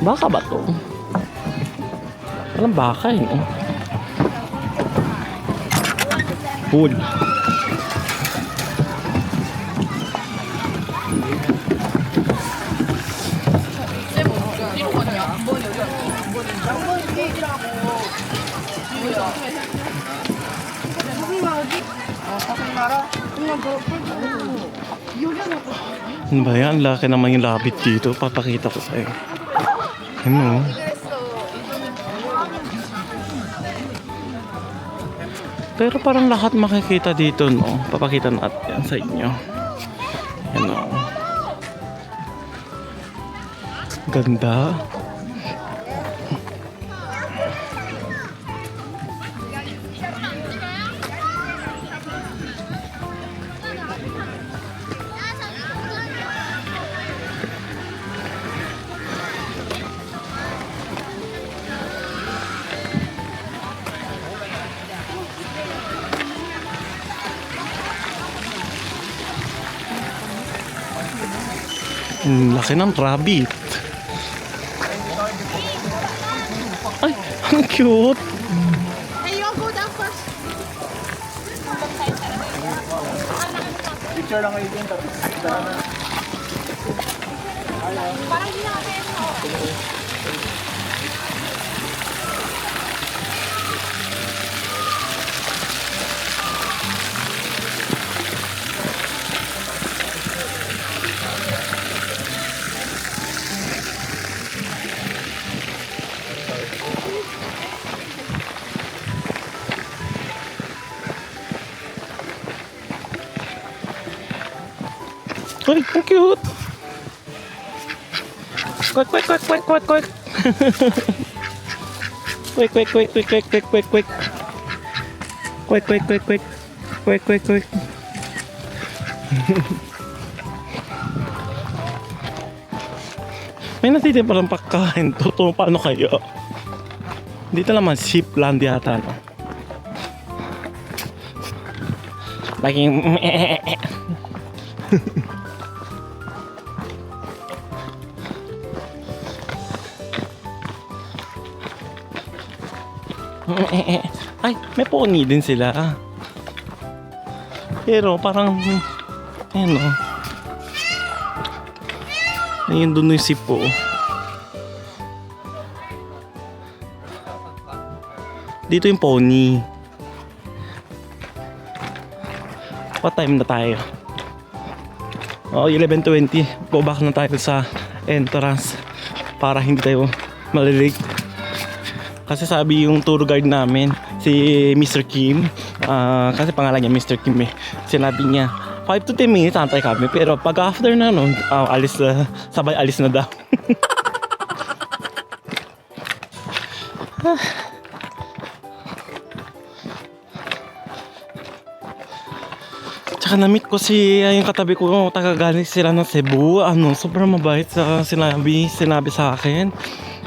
Baka ba to? Walang baka eh. No? Food. Ano ba yan? Laki naman yung labit dito. Papakita ko sa'yo. Ano? Pero parang lahat makikita dito, no? Papakita natin yan sa inyo. Ano? Ganda. Laki ng rabbit. Ay, ang cute. Hey, you go down first. Picture lang kayo din. Parang hindi natin. Ay, ang cute. Quack, quack, quack, quack, quack, quack. Quack, quack, quack, quack, quack, quack, quack, quack. Quack, quack, quack, quack. Quack, quack, quack. May natitin palang pagkain. Totoo, paano kayo? Dito naman, sheepland yata, no? Laging ay, may pony din sila. Pero parang ayun o. Ayun doon yung sipo. Dito yung pony. What time na tayo? Oh, 11:20. Go back na tayo sa entrance para hindi tayo malilate. Kasi sabi yung tour guide namin, si Mr. Kim, kasi pangalan niya Mr. Kim eh. Sinabi niya, 5 to 10 minutes antay kami. Pero pag after na nun, sabay alis na daw. Tsaka na-meet ko yung katabi ko, taga-galing sila ng Cebu. Sobrang mabait sinabi sa akin.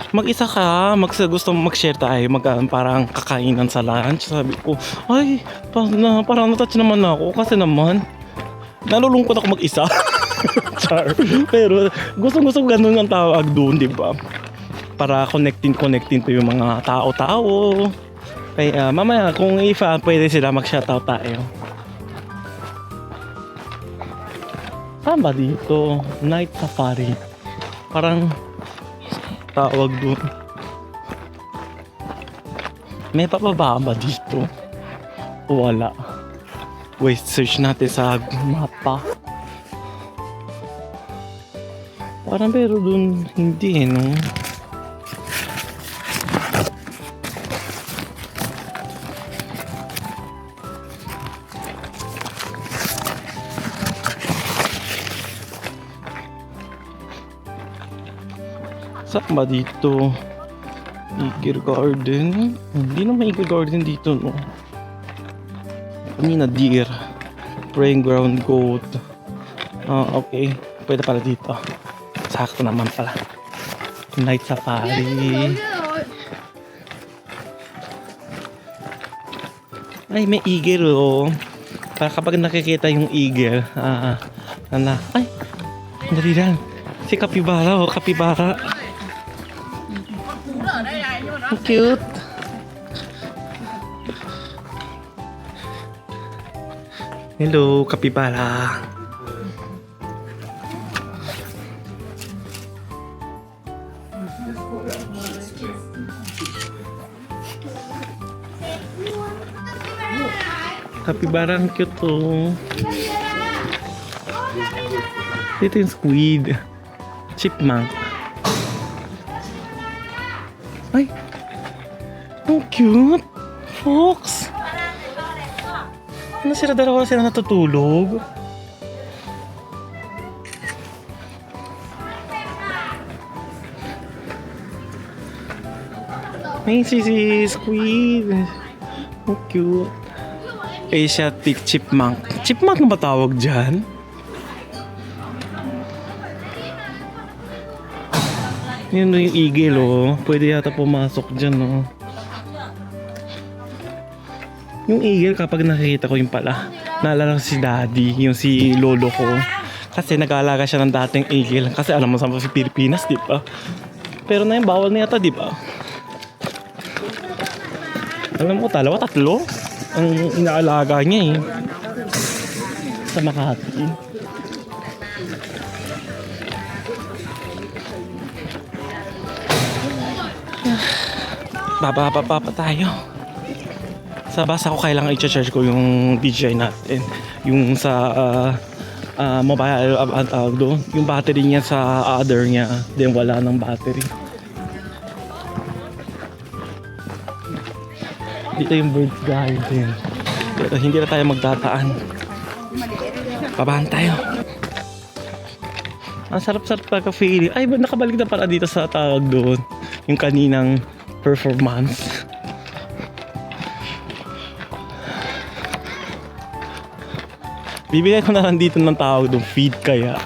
Mag-isa ka, gusto mag-share tayo, parang kakainan sa lunch. Sabi ko, ay, parang na-touch naman ako kasi naman, nalulungkot ako mag-isa. Char. Pero gusto ganun ang tawag doon, di ba? Para connecting to yung mga tao-tao. Kaya mamaya, kung pwede sila mag-shoutout tayo. Saan ba dito? Night safari. Parang tawag doon. May papababa ba dito? Wala. Wait, search natin sa mapa. Parang pero doon hindi no? Saan ba dito? Eagle Garden? Hindi naman Eagle Garden dito, no? Kanina deer. Praying ground goat. Okay. Pwede pala dito. Sakto naman pala. Night safari. Ay, may eagle oh. Para kapag nakikita yung eagle, ay, dali lang. Si Capybara oh, Capybara. Ang cute. Hello, Capybara. Capybara, ang cute to. Dito yung squid. Chipmunk. Ay! Ang cute! Fox! Ano sila, dalawa sila natutulog? Ay, si squid. Ang cute. Asiatic chipmunk. Chipmunk na ba tawag dyan? Yun yung eagle oh. Pwede yata pumasok dyan oh. Yung eagle kapag nakikita ko yung pala, naalala ko si daddy, yung si lolo ko. Kasi nag-aalaga siya ng dating eagle. Kasi alam mo sa Pilipinas, di ba? Pero na yung bawal na yata, di ba? Alam mo, tatlo ang inaalaga niya eh. Sa Makati. Baba tayo. Sa basa ko kailangan i-charge ko yung DJI natin. Yung sa mobile doon. Yung battery niya sa other niya. Then wala ng battery. Dito yung Bird's Garden. Dito, hindi na tayo magdataan. Babahan tayo. Ang sarap-sarap talaga feeling. Ay, ba't nakabalik na pala dito sa tawag doon? Yung kaninang performance. Bibigyan ko na lang dito ng tawag doon. Feed kaya.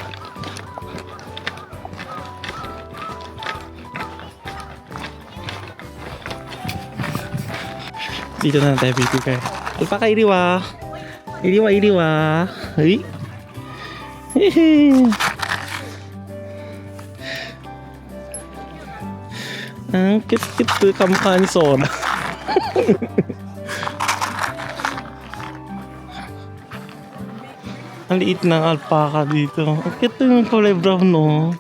Dito na lang tayo bibigay. Alpaka, iriwa. Iriwa. Ay. Ang cute kamukha ni Sora. Ang liit ng alpaka dito. Ang cute yung kulay brown no.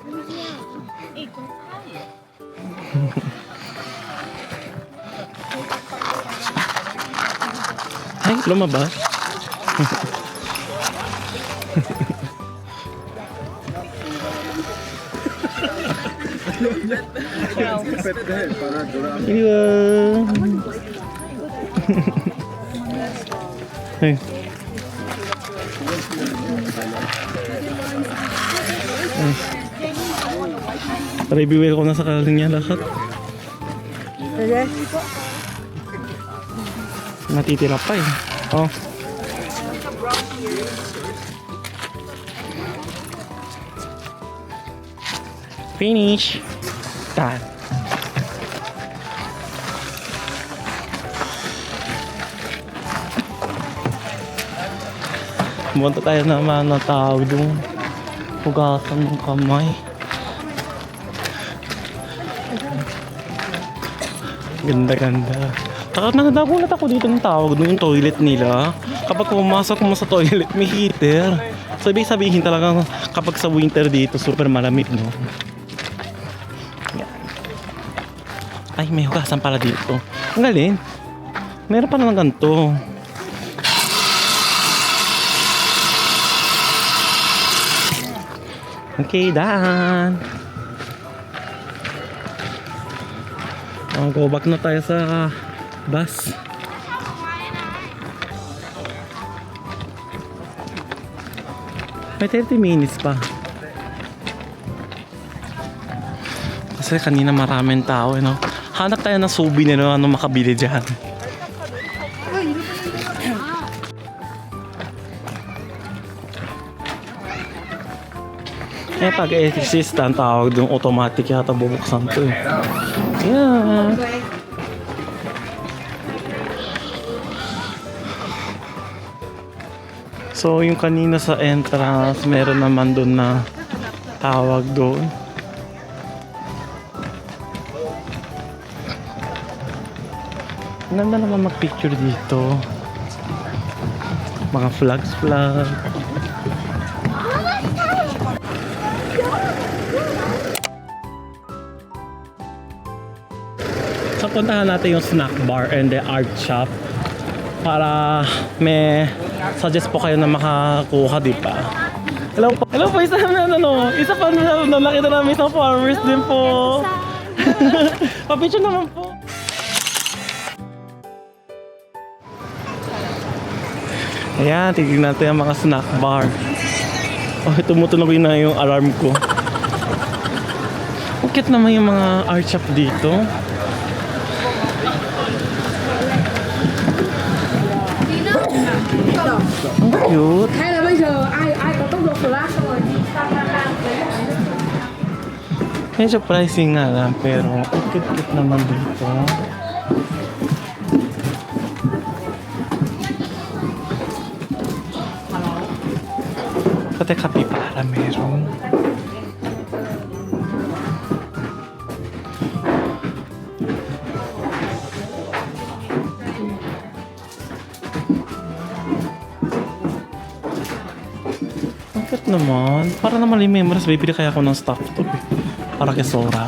Ay, lumabas. Ay. Review ko na sa kaling niya lahat. Natitira pa eh. Oh. Finish. Done. Pumunta tayo naman ng tawag doon. Hugasan ng kamay. Ganda. Nagulat ako dito ng tawag doon yung toilet nila. Kapag pumasok mo sa toilet, may heater. Sabihin talaga kapag sa winter dito, super malamig, no? Yan. Ay, may hugasan pala dito. Ang galing. Meron pa naman ganito. Okay, done. Go back na tayo sa bus. May 30 minutes pa. Kasi kanina maraming tao, no? Hanap tayo ng souvenir na ano makabili dyan. Eh, pag-exist ang tawag yung automatic yata bubuksan to eh. Yeah. So yung kanina sa entrance, meron naman doon na tawag doon. Ganda naman mag-picture dito. Mga flag. So puntahan natin yung snack bar and the art shop para may suggest po kayo na makakuha, di ba? Hello po, isa pa na nakita namin isang farmers din po. Pa-picture naman po. Ayan, tignan natin ang mga snack bar. Oh, tumutunog na yung alarm ko. Ang cute naman yung mga art shop dito. Ang cute. Hay là bây giờ ai có tốc độ flash rồi đi sang sang Medyo pricing nga lang, pero ang cute naman dito. Pati kapibara meron. Ang cute naman. Para naman yung memories, bibili kaya ako ng stuff to eh. Para kay Sora.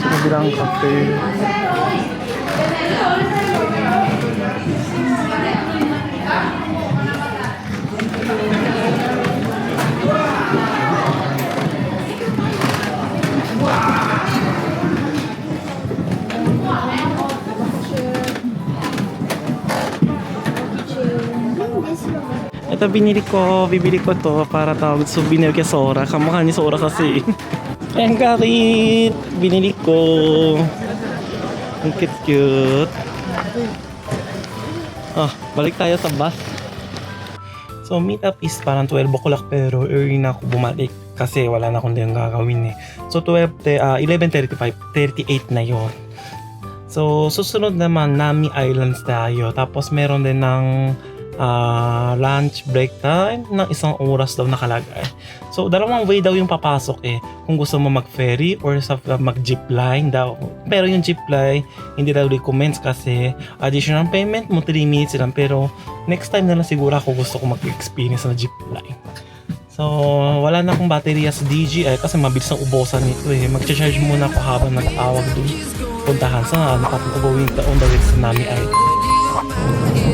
Kabilang cafe. Ito bibili ko to para tawag souvenir kay Sora. Kamukha ni Sora kasi. Ayan kakit, binili ko. Ang cute. Balik tayo sa bus. So meet up is parang 12 o'clock pero early na ako bumalik kasi wala na akong din gagawin eh. So 11:35, 38 na yon. So susunod naman Nami Islands tayo. Tapos meron din ng lunch break time ng 1 oras daw nakalagay. So dalawang way daw yung papasok eh. Kung gusto mo mag-ferry or sa mag-jeep line daw. Pero yung jeep line hindi daw recommends kasi additional payment mo 3 minutes lang. Pero next time na lang siguro ako gusto ko mag-experience na jeep line. So wala na akong baterya sa DJI kasi mabilis ang ubosan nito eh. Mag-charge muna ako habang nagtawag doon. Puntahan sa going on the way sa Nami Island.